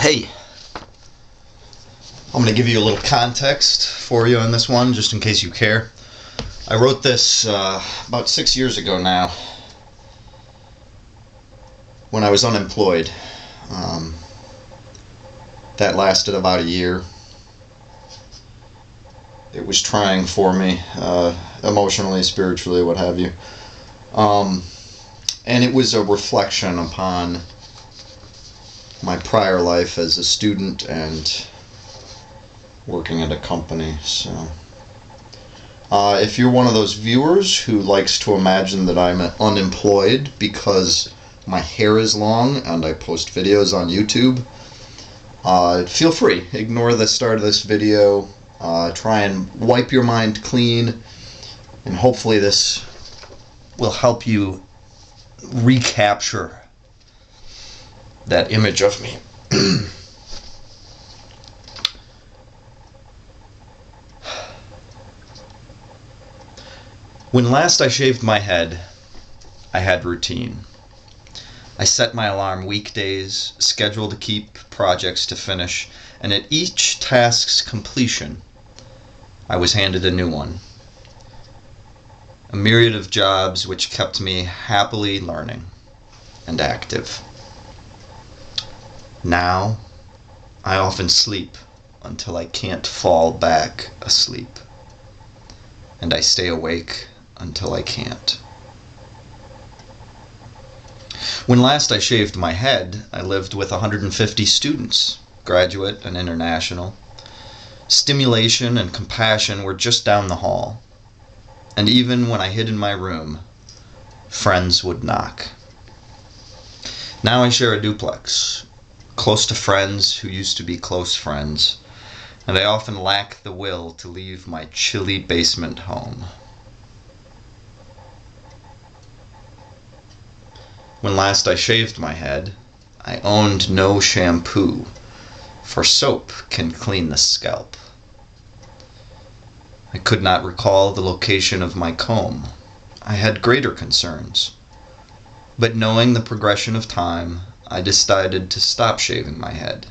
Hey, I'm going to give you a little context for you on this one, just in case you care. I wrote this about 6 years ago now, when I was unemployed. That lasted about a year. It was trying for me, emotionally, spiritually, what have you. And it was a reflection upon my prior life as a student and working at a company. So if you're one of those viewers who likes to imagine that I'm unemployed because my hair is long and I post videos on YouTube, feel free. Ignore the start of this video. Try and wipe your mind clean, and hopefully this will help you recapture that image of me. When last I shaved my head, I had routine. I set my alarm weekdays, scheduled to keep projects to finish, and at each task's completion, I was handed a new one. A myriad of jobs which kept me happily learning and active. Now, I often sleep until I can't fall back asleep, and I stay awake until I can't. When last I shaved my head, I lived with 150 students, graduate and international. Stimulation and compassion were just down the hall, and even when I hid in my room, friends would knock. Now I share a duplex, close to friends who used to be close friends, and I often lack the will to leave my chilly basement home. When last I shaved my head, I owned no shampoo, for soap can clean the scalp. I could not recall the location of my comb. I had greater concerns. But knowing the progression of time, I decided to stop shaving my head,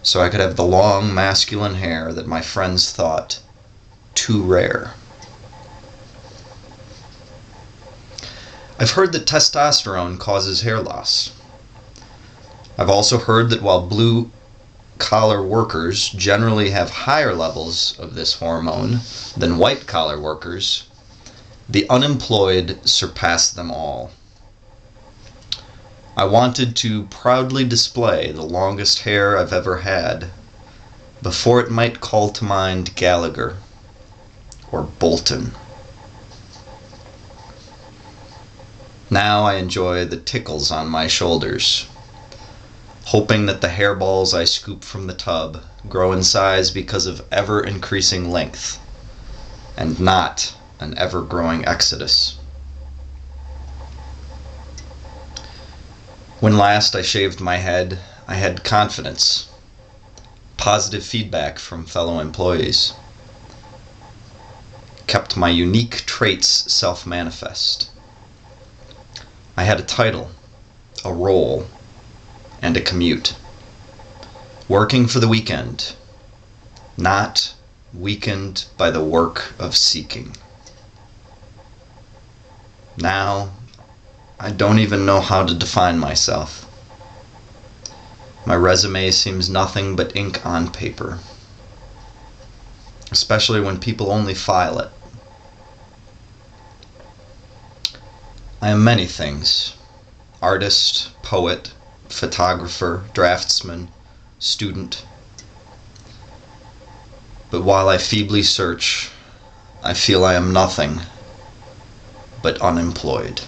so I could have the long masculine hair that my friends thought too rare. I've heard that testosterone causes hair loss. I've also heard that while blue-collar workers generally have higher levels of this hormone than white-collar workers, the unemployed surpass them all. I wanted to proudly display the longest hair I've ever had before it might call to mind Gallagher or Bolton. Now I enjoy the tickles on my shoulders, hoping that the hairballs I scoop from the tub grow in size because of ever-increasing length, and not an ever-growing exodus. When last I shaved my head, I had confidence, positive feedback from fellow employees, kept my unique traits self-manifest. I had a title, a role, and a commute. Working for the weekend, not weakened by the work of seeking. Now, I don't even know how to define myself. My resume seems nothing but ink on paper, especially when people only file it. I am many things: artist, poet, photographer, draftsman, student. But while I feebly search, I feel I am nothing but unemployed.